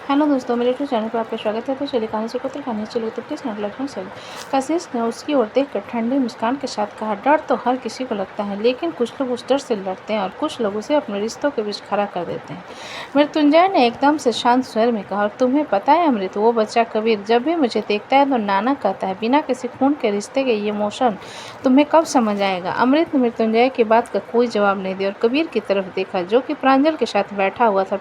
Hello दोस्तों, मेरे YouTube channel पर आपका स्वागत है। तो चलिए कहानी से पुत्र कहानी चलो तो प्लीज़ नोट लाइक चलो। कशिश ने उसकी ओर देखकर ठंडी मुस्कान के साथ कहा, डर तो हर किसी को लगता है, लेकिन कुछ लोग उस डर से लड़ते हैं और कुछ लोग उसे अपने रिश्तों के बीच खड़ा कर देते हैं। मृत्युंजय ने एकदम से शांत स्वर में कहा, और तुम्हें पता है अमृत, वो बच्चा कबीर जब भी मुझे देखता है तो नाना कहता है। बिना किसी खून के रिश्ते के ये इमोशन तुम्हें कब समझ आएगा? अमृत ने मृत्युंजय की बात का कोई जवाब नहीं दिया और कबीर की तरफ देखा, जो कि प्रांजल के साथ बैठा हुआ था।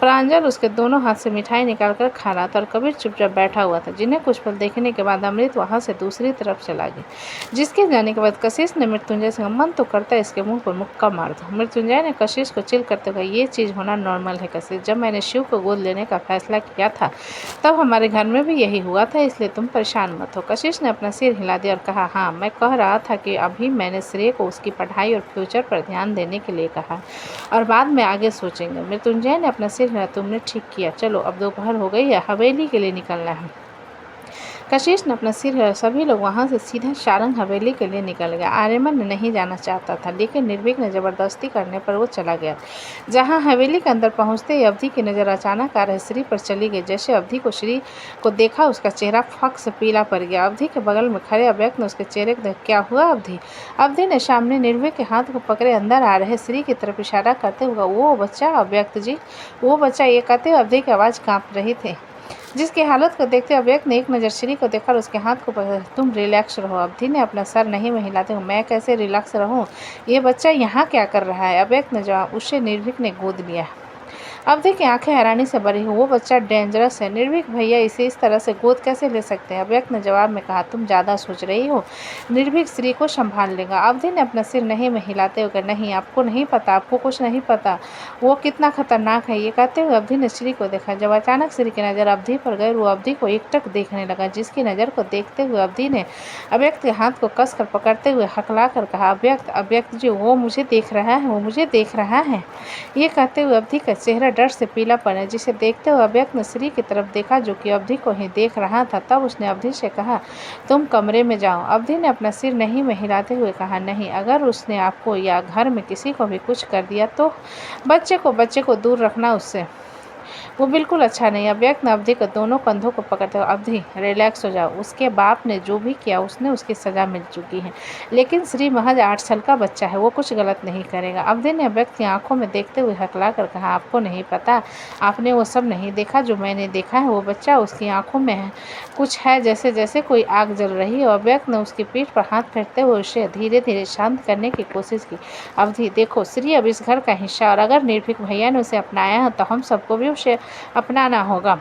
प्रांजल उसके दोनों हाथ से मिठाई निकालकर खा रहा था और कबीर चुपचाप बैठा हुआ था, जिन्हें कुछ पल देखने के बाद अमृत वहां से दूसरी तरफ चला गया। जिसके जाने के बाद कशिश ने मृत्युंजय से, मन तो करता है इसके मुंह पर मुक्का मार दो। मृत्युंजय ने कशिश को चिल करते हुए, ये चीज़ होना नॉर्मल है कशिश, जब मैंने शिव को गोद लेने का फैसला किया था तब हमारे घर में भी यही हुआ था, इसलिए तुम परेशान मत हो। कशिश ने अपना सिर हिला दिया और कहा, हाँ मैं कह रहा था कि अभी मैंने श्रेय को उसकी पढ़ाई और फ्यूचर पर ध्यान देने के लिए कहा और बाद में आगे सोचेंगे। मृत्युंजय ने अपना सिर हिलाया, तुमने ठीक किया, चलो अब दोपहर हो गई है, हवेली के लिए निकलना है। कशिश ने अपना सिर हिलाया। सभी लोग वहां से सीधा सारंग हवेली के लिए निकल गए। आर्यमन ने नहीं जाना चाहता था, लेकिन निर्भीक ने जबरदस्ती करने पर वो चला गया। जहां हवेली के अंदर पहुंचते ही अवधि की नज़र अचानक आ रहे श्री पर चली गई। जैसे अवधि को श्री को देखा, उसका चेहरा फक से पीला पड़ गया। अवधि के बगल में खड़े अव्यक्त ने उसके चेहरे को देखा, क्या हुआ अवधि? अवधि ने सामने निर्भीक के हाथ को पकड़े अंदर आ रहे श्री की तरफ इशारा करते हुए, वो बच्चा अव्यक्त जी, वो बच्चा, ये कहते हुए अवधि की आवाज़ कांप रही थी। जिसकी हालत को देखते अव्यक्त ने एक नज़र श्री को देखा और उसके हाथ को पकड़ा, तुम रिलैक्स रहो। अवधि ने अपना सर नहीं में हिलाते हुए, मैं कैसे रिलैक्स रहूं? ये बच्चा यहाँ क्या कर रहा है? अव्यक्त ने जवाब, उससे निर्भीक ने गोद लिया। अवधि की आंखें हैरानी से भरी हुई, वो बच्चा डेंजरस है, निर्भीक भैया इसे इस तरह से गोद कैसे ले सकते हैं? अव्यक्त ने जवाब में कहा, तुम ज़्यादा सोच रही हो, निर्भीक श्री को संभाल लेगा। अवधि ने अपना सिर नहीं में हिलाते हुए कहा, नहीं आपको नहीं पता, आपको कुछ नहीं पता, वो कितना खतरनाक है। ये कहते हुए अवधि ने श्री को देखा। जब अचानक श्री की नज़र अवधि पर गई, वो अवधि को एकटक देखने लगा। जिसकी नज़र को देखते हुए अवधि ने अव्यक्त के हाथ को कसकर पकड़ते हुए हकला कर कहा, अव्यक्त, अव्यक्त जी, वो मुझे देख रहा है, वो मुझे देख रहा है। ये कहते हुए अवधि का चेहरा डर से पीला पड़ा, जिसे देखते हुए अव्यक्त ने श्री की तरफ देखा, जो कि अवधि को ही देख रहा था। तब उसने अवधि से कहा, तुम कमरे में जाओ। अवधि ने अपना सिर नहीं में हिलाते हुए कहा, नहीं, अगर उसने आपको या घर में किसी को भी कुछ कर दिया तो बच्चे को दूर रखना उससे, वो बिल्कुल अच्छा नहीं। अव्यक्त ने अवधि के दोनों कंधों को पकड़ते हुए, अवधि रिलैक्स हो जाओ, उसके बाप ने जो भी किया उसने उसकी सज़ा मिल चुकी है, लेकिन श्री महज 8 साल का बच्चा है, वो कुछ गलत नहीं करेगा। अवधि ने अव्यक्त की आंखों में देखते हुए हकला कर कहा, आपको नहीं पता, आपने वो सब नहीं देखा जो मैंने देखा है। वो बच्चा, उसकी आंखों में है कुछ है, जैसे जैसे कोई आग जल रही है। अव्यक्त ने उसकी पीठ पर हाथ फेरते हुए उसे धीरे धीरे शांत करने की कोशिश की। अवधि, देखो, श्री अब इस घर का हिस्सा, और अगर निर्भीक भैया ने उसे अपनाया है तो हम सबको भी उसे अपनाना होगा।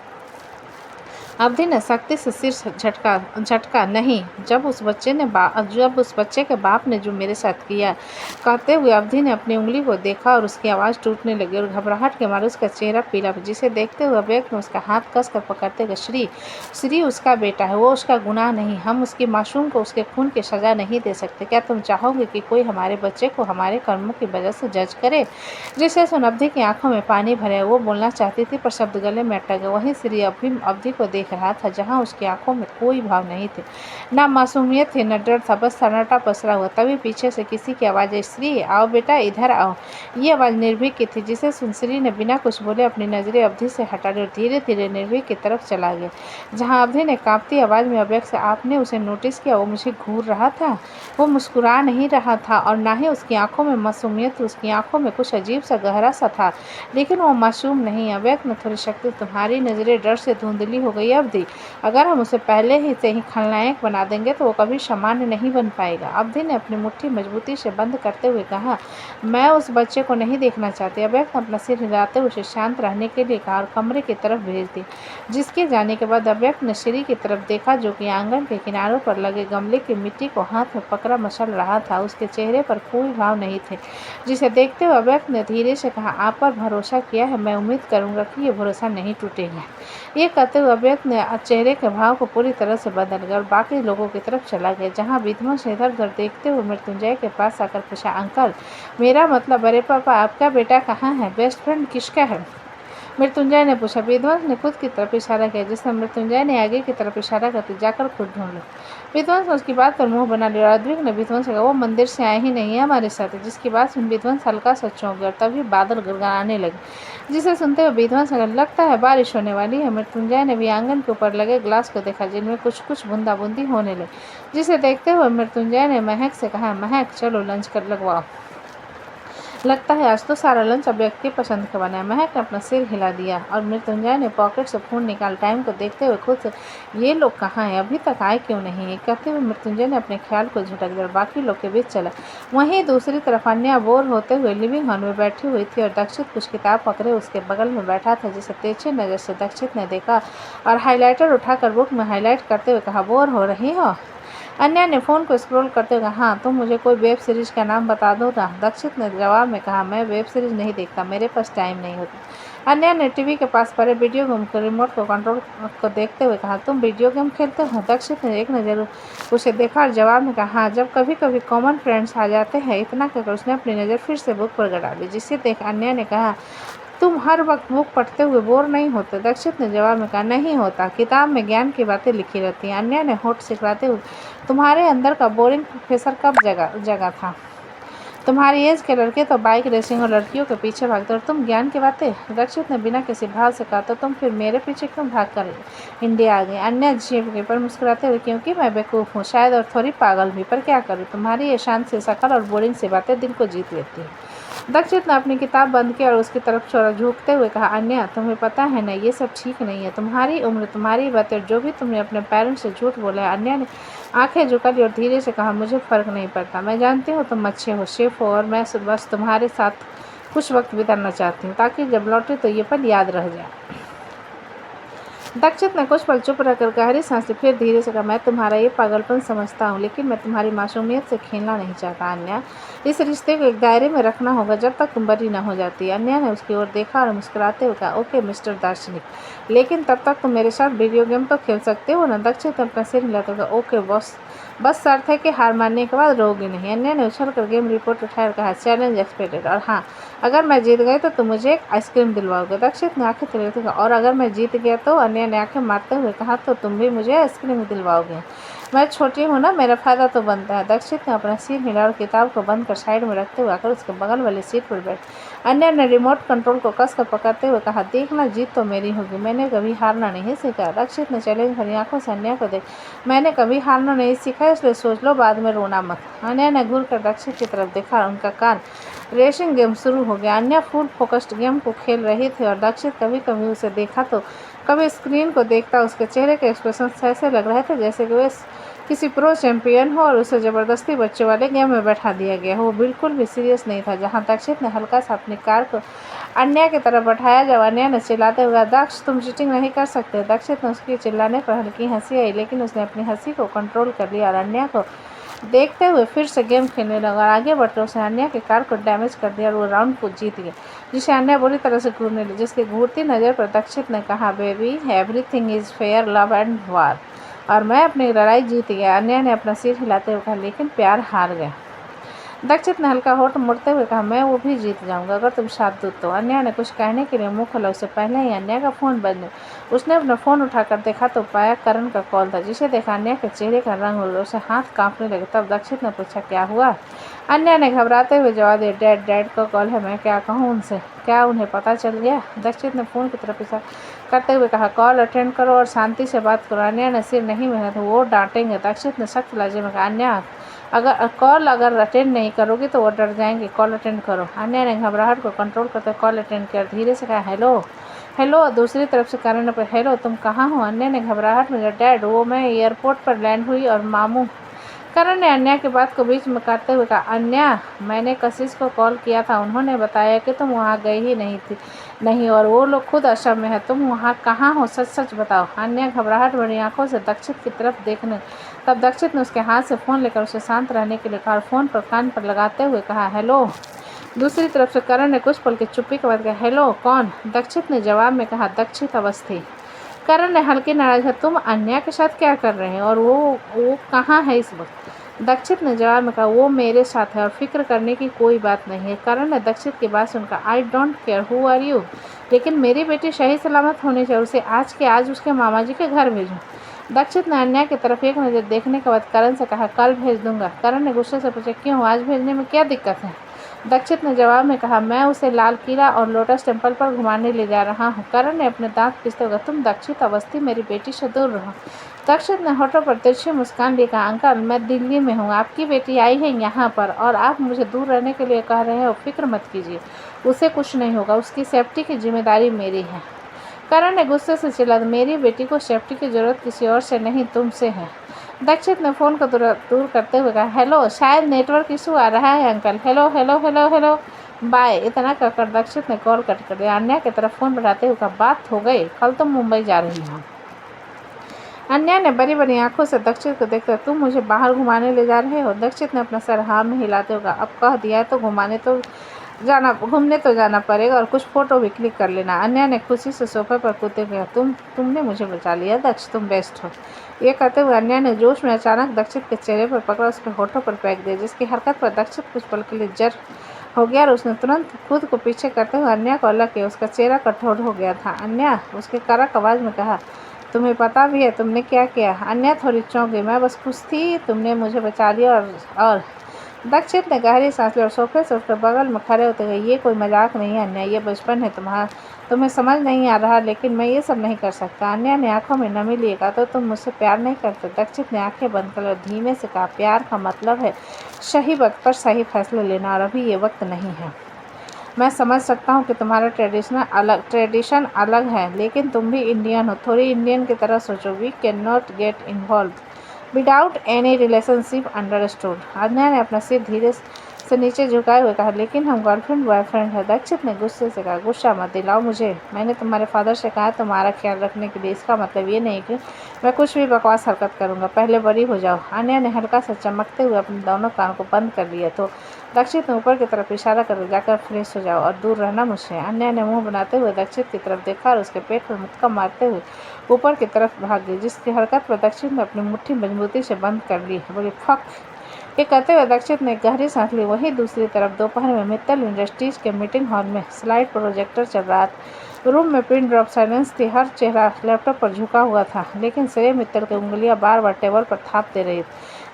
अवधि ने सख्ती से सिर झटका, नहीं, जब उस बच्चे के बाप ने जो मेरे साथ किया। कहते हुए अवधि ने अपनी उंगली को देखा और उसकी आवाज़ टूटने लगी और घबराहट के मारे उसका चेहरा पीला, जिसे देखते हुए अव्यक्त ने उसका हाथ कसकर पकड़ते हुए, श्री उसका बेटा है, वो उसका गुनाह नहीं, हम उसकी मासूम को उसके खून की सज़ा नहीं दे सकते। क्या तुम चाहोगे कि कोई हमारे बच्चे को हमारे कर्मों की वजह से जज करे? जिसे सुन अवधि की आंखों में पानी भरे, वो बोलना चाहती थी पर शब्द गले में अटक गए। वहीं श्री अवधि को देख रहा था, जहां उसकी आंखों में कोई भाव नहीं थे, ना मासूमियत थी, न डर था, बस सन्नाटा पसरा हुआ। तभी पीछे से किसी की आवाज़ आई, श्री आओ बेटा, इधर आओ। ये आवाज़ निर्भीक की थी, जिसे सुन श्री ने बिना कुछ बोले अपनी नजरें अवधि से हटा दी और धीरे धीरे निर्भीक की तरफ चला गया। जहाँ अवधि ने कांपती आवाज़ में अव्यक्त से, आपने उसे नोटिस किया? वो मुझे घूर रहा था, वो मुस्कुरा नहीं रहा था और ना ही उसकी आंखों में मासूमियत थी, उसकी आंखों में कुछ अजीब सा गहरा सा था, लेकिन वो मासूम नहीं। अव्यक्त में थोड़ी शक्ति, तुम्हारी नज़रें डर से धुंधली हो गई अवधि, अगर हम उसे पहले ही से ही खलनायक बना देंगे तो वो कभी सामान्य नहीं बन पाएगा। अवधि ने अपनी मुट्ठी मजबूती से बंद करते हुए कहा, मैं उस बच्चे को नहीं देखना चाहती। अव्यक्त ने अपना सिर हिलाते हुए उसे शांत रहने के लिए कहा और कमरे की तरफ भेज दी। जिसके जाने के बाद अव्यक्त ने श्री की तरफ देखा, जो कि आंगन के किनारों पर लगे गमले की मिट्टी को हाथ में पकड़ा मसल रहा था। उसके चेहरे पर कोई भाव नहीं थे, जिसे देखते हुए अव्यक्त ने धीरे से कहा, आप पर भरोसा किया है, मैं उम्मीद करूंगा कि ये भरोसा नहीं टूटेगा। ये कहते हुए अव्यक्त ने चेहरे के भाव को पूरी तरह से बदल गया और बाकी लोगों की तरफ चला गया। जहाँ विध्वंस इधर उधर देखते हुए मृत्युंजय के पास आकर पूछा, अंकल, मेरा मतलब, अरे पापा, आपका बेटा कहाँ है? बेस्ट फ्रेंड किसका है? मृत्युंजय ने पूछा। विध्वंस ने खुद की तरफ इशारा किया, जिससे मृत्युंजय ने आगे की तरफ इशारा करते जाकर खुद ढूंढ लो। विध्वंस ने उसकी बात पर मुंह बना लिया और अद्विक ने विध्वंस से कहा, वो मंदिर से आए ही नहीं है हमारे साथ। जिसकी बात सुन विध्वंस हल्का सा चौंक गया और तभी बादल गड़गड़ाने लगे, जिसे सुनते हुए विध्वंस ने लगता है बारिश होने वाली है। मृत्युंजय ने भी आंगन के ऊपर लगे ग्लास को देखा, जिनमें कुछ कुछ बूंदाबूंदी होने लगी, जिसे देखते हुए मृत्युंजय ने महक से कहा, महक चलो लंच कर लगवाओ, लगता है आज तो सारा लंच अव्यक्त की पसंद का बना है। महक ने अपना सिर हिला दिया और मृत्युंजय ने पॉकेट से फोन निकाल टाइम को देखते हुए खुद से, ये लोग कहाँ हैं, अभी तक आए क्यों नहीं है, कहते हुए मृत्युंजय ने अपने ख्याल को झटक दिया और बाकी लोग के बीच चला। वहीं दूसरी तरफ अन्या बोर होते हुए लिविंग हॉल में बैठी हुई थी और दक्षित कुछ किताब पकड़े उसके बगल में बैठा था, जिसे तेजी नजर से दक्षित ने देखा और हाईलाइटर उठाकर बुक में हाईलाइट करते हुए कहा, बोर हो रही हो। अन्या ने फ़ोन को स्क्रॉल करते हुए कहा, हाँ तुम मुझे कोई वेब सीरीज़ का नाम बता दो ना। दक्षित ने जवाब में कहा, मैं वेब सीरीज़ नहीं देखता, मेरे पास टाइम नहीं होता। अन्या ने टीवी के पास पड़े वीडियो गेम के रिमोट को कंट्रोल को देखते हुए कहा, तुम वीडियो गेम खेलते हो। दक्षित ने एक नज़र उसे देखा और जवाब में कहा, हाँ जब कभी कभी कॉमन फ्रेंड्स आ जाते हैं। इतना कहकर उसने अपनी नज़र फिर से बुक पर गड़ा ली, जिसे देख अन्या ने कहा, तुम हर वक्त बुक पढ़ते हुए बोर नहीं होते। दक्षित ने जवाब में कहा, नहीं होता, किताब में ज्ञान की बातें लिखी रहती हैं। अन्या ने होठ सिकड़ाते हुए, तुम्हारे अंदर का बोरिंग प्रोफेसर कब जगा था। तुम्हारी एज के लड़के तो बाइक रेसिंग और लड़कियों के पीछे भागते और तुम ज्ञान की बातें। दक्षित ने बिना किसी भाव से कहा, तो तुम फिर मेरे पीछे क्यों भाग कर इंडिया आ गई। अन्या झेप पर मुस्कुराते हुए, क्योंकि मैं बेवकूफ़ हूँ शायद और थोड़ी पागल भी, पर क्या करूँ, तुम्हारी ये शांत सी शकल और बोरिंग सी बातें दिल को जीत लेती हैं। दक्षित ने अपनी किताब बंद की और उसकी तरफ चौड़ा झुकते हुए कहा, अन्या तुम्हें पता है ना, ये सब ठीक नहीं है, तुम्हारी उम्र, तुम्हारी बातें, जो भी तुमने अपने पेरेंट्स से झूठ बोला है। अन्या ने आंखें झुका ली और धीरे से कहा, मुझे फ़र्क नहीं पड़ता, मैं जानती हूँ तुम अच्छे हो, शेफ हो, और मैं बस तुम्हारे साथ कुछ वक्त बिताना चाहती हूँ, ताकि जब लौटे तो ये पल याद रह जाए। दक्षित ने कुछ पल चुप रहकर गहरी सांस ली, फिर धीरे से कहा, मैं तुम्हारा ये पागलपन समझता हूँ, लेकिन मैं तुम्हारी मासूमियत से खेलना नहीं चाहता। अन्या, इस रिश्ते को एक दायरे में रखना होगा जब तक तुम बड़ी न हो जाती। अन्या ने उसकी ओर देखा और मुस्कुराते हुए कहा, ओके मिस्टर दार्शनिक, लेकिन तब तक तुम मेरे साथ वीडियो गेम तो खेल सकते हो ना। दक्षित ने अपना सिर हिलाते हुए कहा, ओके बॉस, बस शर्त है कि हार मानने के बाद रोगी नहीं। अन्या ने उछल कर गेम रिपोर्ट उठाया और कहा, चैलेंज एक्सपेक्टेड, और हाँ अगर मैं जीत गई तो तुम मुझे एक आइसक्रीम दिलवाओगे। दक्षित ने आंखें तिलते कहा, और अगर मैं जीत गया तो। अन्या ने आंखें मारते हुए कहा, तो तुम भी मुझे आइसक्रीम दिलवाओगे। मैं छोटी हूँ ना, मेरा फ़ायदा तो बनता है। दक्षित ने अपना सिर हिला और किताब को बंद कर साइड में रखते हुए आकर उसके बगल वाली सीट पर बैठ अन्या ने रिमोट कंट्रोल को कसकर पकड़ते हुए कहा, देखना जीत तो मेरी होगी, मैंने कभी हारना नहीं सीखा। दक्षित ने चैलेंज भरी आंखों से अन्या को देख, मैंने कभी हारना नहीं सीखा, इसलिए सोच लो, बाद में रोना मत। अन्या ने घूर कर दक्षित की तरफ देखा और उनका कान रेसिंग गेम शुरू हो गया। अन्या फुल फोकस्ड गेम को खेल रही थी और दक्षित कभी कभी उसे देखा तो कभी स्क्रीन को देखता। उसके चेहरे के एक्सप्रेशन ऐसे लग रहे थे जैसे कि वे किसी प्रो चैंपियन हो और उसे ज़बरदस्ती बच्चे वाले गेम में बैठा दिया गया हो। वो बिल्कुल भी सीरियस नहीं था। जहाँ दक्षित ने हल्का सा अपनी कार को अन्या की तरफ बढ़ाया, जब अन्या ने चिल्लाते हुए, दक्ष तुम चीटिंग नहीं कर सकते। दक्षित ने उसके चिल्लाने पर हल्की हंसी आई, लेकिन उसने अपनी हंसी को कंट्रोल कर लिया और अन्या को देखते हुए फिर से गेम खेलने लगा और आगे बढ़कर उसने अन्या की कार को डैमेज कर दिया और वो राउंड को जीत गया, जिसे अन्या बुरी तरह से घूरने लगी। जिसकी घूरती नज़र पर दक्षित ने कहा, baby everything is fair, love and वार, और मैं अपनी लड़ाई जीत गया। अन्या ने अपना सिर हिलाते हुए कहा, लेकिन प्यार हार गया। दक्षित ने हल्का होठ मुड़ते हुए कहा, मैं वो भी जीत जाऊंगा अगर तुम साथ दो तो। अन्या ने कुछ कहने के लिए मुंह खोला, उससे पहले ही अन्या का फ़ोन बज। उसने अपना फ़ोन उठाकर देखा तो पाया करण का कॉल था, जिसे देखा अन्या के चेहरे का रंग उड़, उसे हाथ कांपने लगे। तब दक्षित ने पूछा, क्या हुआ। अन्या ने घबराते हुए जवाब दिया, डैड का कॉल है, मैं क्या कहूँ उनसे, क्या उन्हें पता चल गया। दक्षित ने फ़ोन की तरफ इशारा करते हुए कहा, कॉल अटेंड करो और शांति से बात करो। अन्या ने सिर नहीं मिला तो वो डांटेंगे। दक्षित ने सख्त लहजे में कहा, अन्या अगर अटेंड नहीं करोगी तो वो डर जाएंगे, कॉल अटेंड करो। अन्या ने घबराहट को कंट्रोल करते कॉल अटेंड किया, धीरे से कहा, हेलो। दूसरी तरफ से करण ने पूछा, हेलो तुम कहाँ हो। अन्या ने घबराहट में, डैड वो मैं एयरपोर्ट पर लैंड हुई और मामू। करण ने अन्या की बात को बीच में काटते हुए कहा, अन्या मैंने कशिश को कॉल किया था, उन्होंने बताया कि तुम वहाँ गई ही नहीं और वो लोग खुद असम में है, तुम वहाँ कहाँ हो, सच बताओ। अन्या घबराहट भरी आंखों से दक्षित की तरफ देखने। तब दक्षित ने उसके हाथ से फ़ोन लेकर उसे शांत रहने के लिए कहा और फ़ोन पर कान पर लगाते हुए कहा, हेलो। दूसरी तरफ से करण ने कुछ पल की चुप्पी के बाद कहा, हेलो कौन। दक्षित ने जवाब में कहा, दक्षित अवस्थी। करण ने हल्की नाराज है, तुम अन्या के साथ क्या कर रहे हैं और वो कहाँ है इस वक्त। दक्षित ने जवाब में कहा, वो मेरे साथ है और फिक्र करने की कोई बात नहीं है। करण ने दक्षित की बात सुनकर, I don't care who are you, लेकिन मेरी बेटी सही सलामत होनी चाहिए। उसे आज के आज उसके मामा जी के घर भेजूं। दक्षित ने अन्या की तरफ एक नज़र देखने के बाद करण से कहा, कल भेज दूंगा। करण ने गुस्से से पूछा, क्यों, आज भेजने में क्या दिक्कत है? दक्षित ने जवाब में कहा, मैं उसे लाल किला और लोटस टेम्पल पर घुमाने ले जा रहा हूँ। करण ने अपने दांत पीसते हुए, तुम दक्षित अवस्थी मेरी बेटी से दूर रहो। दक्षित ने होठों पर तिरछी मुस्कान लिए कहा, अंकल मैं दिल्ली में हूँ, आपकी बेटी आई है यहाँ पर और आप मुझे दूर रहने के लिए कह रहे हो। फिक्र मत कीजिए, उसे कुछ नहीं होगा, उसकी सेफ्टी की जिम्मेदारी मेरी है। करण ने गुस्से से चिल्ला, मेरी बेटी को सेफ्टी की जरूरत किसी और से नहीं तुमसे है। दक्षित ने फ़ोन को दूर करते हुए कहा, हेलो, शायद नेटवर्क इशू आ रहा है uncle, hello hello hello hello, bye. इतना कहकर दक्षित ने कॉल कट कर दिया। अन्या की तरफ फ़ोन बढ़ाते हुए कहा, बात हो गई, कल तुम मुंबई जा रही हो। अन्या ने बड़ी बड़ी आंखों से दक्षित को देखकर, तुम मुझे बाहर घुमाने ले जा रहे हो? दक्षित ने अपना सर हाँ में हिलाते हुए कहा, अब कह दिया है तो घुमने तो जाना पड़ेगा और कुछ फ़ोटो भी क्लिक कर लेना। अन्या ने खुशी से सोफे पर कूदते हुए कहा, तुमने मुझे बचा लिया दक्ष, तुम बेस्ट हो। ये कहते हुए अन्या ने जोश में अचानक दक्षित के चेहरे पर पकड़ा, उसके होठों पर फेंक दिया, जिसकी हरकत पर दक्षित कुछ पल के लिए जर हो गया और उसने तुरंत खुद को पीछे करते हुए अन्या को अलग किया। उसका चेहरा कठोर हो गया था। अन्या, उसके कड़क आवाज़ में कहा, तुम्हें पता भी है तुमने क्या किया? अन्या थोड़ी चौंक गई, मैं बस खुश थी, तुमने मुझे बचा लिया। और दक्षित ने गहरी सांस ली और सोफे से उठकर बगल में खड़े होते गए, ये कोई मजाक नहीं है अन्या, ये बचपन है तुम्हें समझ नहीं आ रहा, लेकिन मैं ये सब नहीं कर सकता। अन्या ने आंखों में नमी लिए कहा, तो तुम मुझसे प्यार नहीं करते? दक्षित ने आंखें बंद कर धीमे से कहा, प्यार का मतलब है सही वक्त पर सही फैसले लेना और अभी ये वक्त नहीं है। मैं समझ सकता हूँ कि तुम्हारा ट्रेडिशन अलग है, लेकिन तुम भी इंडियन हो, थोड़ी इंडियन की तरह सोचो। We can not get involve without any relationship, understood? Anya ने अपना सिर धीरे से नीचे झुकाए हुए कहा, लेकिन हम गर्लफ्रेंड बॉयफ्रेंड है। दक्षित ने गुस्से से कहा, गुस्सा मत दिलाओ मुझे, मैंने तुम्हारे फादर से कहा तुम्हारा ख्याल रखने के लिए, इसका मतलब ये नहीं कि मैं कुछ भी बकवास हरकत करूँगा, पहले बड़ी हो जाओ। अन्या ने हल्का सा चमकते हुए अपने दोनों कान को बंद कर लिया तो दक्षित ने ऊपर की तरफ इशारा कर, जाकर फ्रेश हो जाओ और दूर रहना मुझसे। अन्या ने मुंह बनाते हुए दक्षित की तरफ देखा और उसके पेट पर मुक्का मारते हुए ऊपर की तरफ भाग गई, जिसकी हरकत पर दक्षित ने अपनी मुट्ठी मजबूती से बंद कर ली। बोली, फक। ये कहते हुए दक्षित ने गहरी सांस ली। वहीं दूसरी तरफ दोपहर में मित्तल इंडस्ट्रीज के मीटिंग हॉल में स्लाइड प्रोजेक्टर चल रहा था। रूम में पिन ड्रॉप साइलेंस थी, हर चेहरा लैपटॉप पर झुका हुआ था, लेकिन श्रेय मित्तल की उंगलियां बार बार टेबल पर थाप दे रही थी।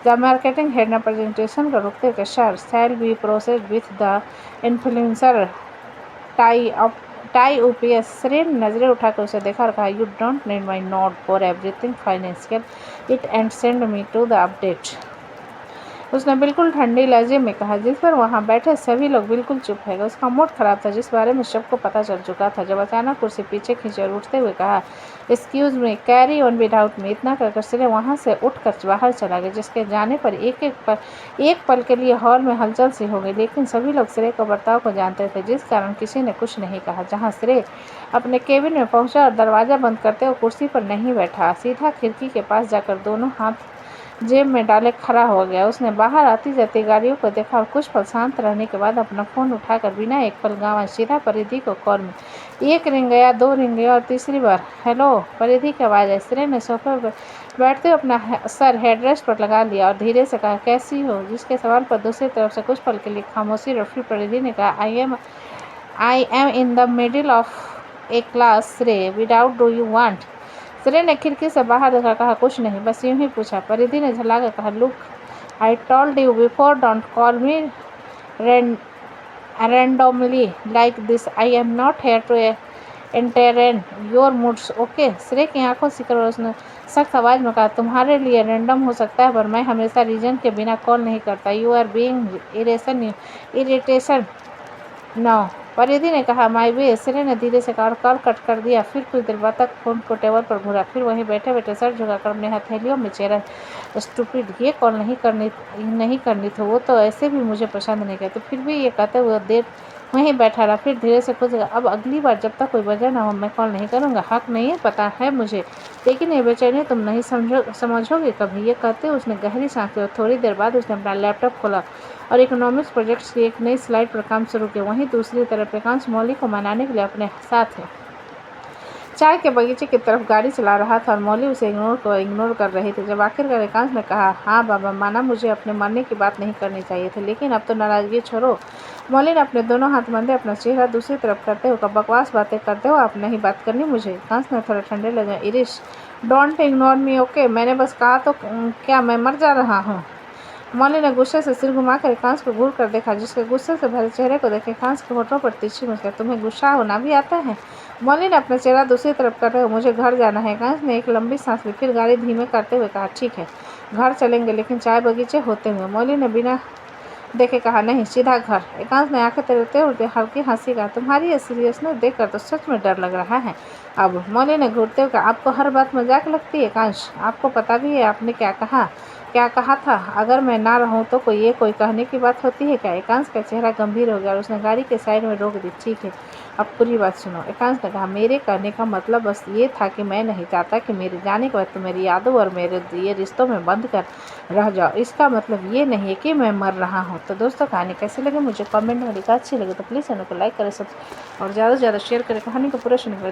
द मार्केटिंग हेड ने प्रेजेंटेशन को रुकते हुए, sir, shall be process with the influencer tie ups. Shrey ने नजरें उठाकर उसे देखा और कहा, you don't need my note for everything financial it and send me to the update. उसने बिल्कुल ठंडी लहजे में कहा, जिस पर वहाँ बैठे सभी लोग बिल्कुल चुप है। उसका मूड खराब था, जिस बारे में सबको पता चल चुका था। जब अचानक कुर्सी पीछे खींची और उठते हुए कहा, excuse me, carry on without me. इतना कहकर श्रेय वहाँ से उठकर बाहर चला गया, जिसके जाने पर एक पल के लिए हॉल में हलचल सी हो गई, लेकिन सभी लोग श्रेय के बर्ताव को जानते थे, जिस कारण किसी ने कुछ नहीं कहा। जहाँ श्रेय अपने केबिन में पहुंचा और दरवाज़ा बंद करते हुए कुर्सी पर नहीं बैठा, सीधा खिड़की के पास जाकर दोनों हाथ जेब में डाले खड़ा हो गया। उसने बाहर आती जाती गाड़ियों को देखा और कुछ पल शांत रहने के बाद अपना फ़ोन उठाकर बिना एक पल गंवाए सीधा परिधि को कॉल में। एक रिंग गया, दो रिंग गया और तीसरी बार हेलो परिधि की आवाज़ आई। श्रेय ने सोफे पर बैठते हुए अपना सर हेडरेस्ट पर लगा लिया और धीरे से कहा, कैसी हो? जिसके सवाल पर दूसरी तरफ से कुछ पल के लिए खामोशी रखी परिधि ने कहा, I am in the middle of A class श्रेय, विदाउट डू यू वांट? श्रेय ने खिड़की से बाहर देखा, कहा, कुछ नहीं, बस यूं ही पूछा। परिधि ने झल्लाकर कहा, look, I told you before, don't call me randomly like this, I am not here to entertain your moods, okay? Shrey की आंखों से कर उसने सख्त आवाज़ में कहा, तुम्हारे लिए रैंडम हो सकता है, पर मैं हमेशा रीजन के बिना कॉल नहीं करता। You are being irritation no. Paridhi ने कहा, माई वे। श्रेय ने धीरे से कहा, कॉल कट कर दिया। फिर कुछ देर बाद तक फोन को टेबल पर घूरा, फिर वहीं बैठे बैठे सर झुकाकर अपने हथेलियों में चेहरा, स्टूपिड, ये कॉल नहीं करनी थी, वो तो ऐसे भी मुझे पसंद नहीं करते। फिर भी ये कहते हुए देर वहीं बैठा रहा, फिर धीरे से खुद, अब अगली बार जब तक कोई वजह ना हो मैं कॉल नहीं करूँगा। हक नहीं है, पता है मुझे, लेकिन ये बेचैनी तुम नहीं समझोगे कभी। ये कहते उसने गहरी सांस ली और थोड़ी देर बाद उसने अपना लैपटॉप खोला और इकोनॉमिक्स प्रोजेक्ट्स की एक नई स्लाइड पर काम शुरू किया। वहीं दूसरी तरफ एकांश मौली को मनाने के लिए अपने साथ चाय के बगीचे की तरफ गाड़ी चला रहा था और मौली उसे इग्नोर कर रही थी। जब आखिरकार एकांश ने कहा, हाँ बाबा, माना मुझे अपने मरने की बात नहीं करनी चाहिए थी, लेकिन अब तो नाराजगी छोड़ो। मौली ने अपने दोनों हाथ बांधे अपना चेहरा दूसरी तरफ करते हुए कहा, बकवास बातें करते हो आप, नहीं बात करनी मुझे। एकांश ने थोड़ा ठंडे लगे, Irish don't ignore me, okay? मैंने बस कहा तो क्या मैं मर जा रहा हूँ? मौली ने गुस्से से सिर घुमाकर एकांश को घूर कर देखा, जिसके गुस्से से भरे चेहरे को देख एकांश के होठों पर तिरछी मुस्कान। तुम्हें गुस्सा होना भी आता है? मौली ने अपना चेहरा दूसरी तरफ करते हुए, मुझे घर जाना है। एकांश ने एक लंबी सांस ली, फिर गाड़ी धीमे करते हुए कहा, ठीक है, घर चलेंगे, लेकिन चाय बगीचे होते हुए। मौली ने बिना देखे कहा, नहीं, सीधा घर। एकांश ने आंखें तैरते हुए हल्की हंसी कहा, तुम्हारी ये सीरियसनेस देखकर तो सच में डर लग रहा है। अब मौली ने घूरते हुए कहा, आपको हर बात मजाक लगती है एकांश? आपको पता भी है आपने क्या कहा था? अगर मैं ना रहूं तो कोई कहने की बात होती है क्या? एकांश का चेहरा गंभीर हो गया और उसने गाड़ी के साइड में रोक दी। ठीक है, अब पूरी बात सुनो। एकांश ने कहा, मेरे कहने का मतलब बस ये था कि मैं नहीं चाहता कि मेरे जाने के बाद तुम मेरी यादों और मेरे ये रिश्तों में बंद कर रह जाओ। इसका मतलब ये नहीं है कि मैं मर रहा हूँ। तो दोस्तों, कहानी कैसी लगी मुझे कमेंट में लिखा। अच्छी लगे तो प्लीज़ चैनल को लाइक करें, और ज़्यादा से ज़्यादा शेयर करें। कहानी को पूरा सुनने के लिए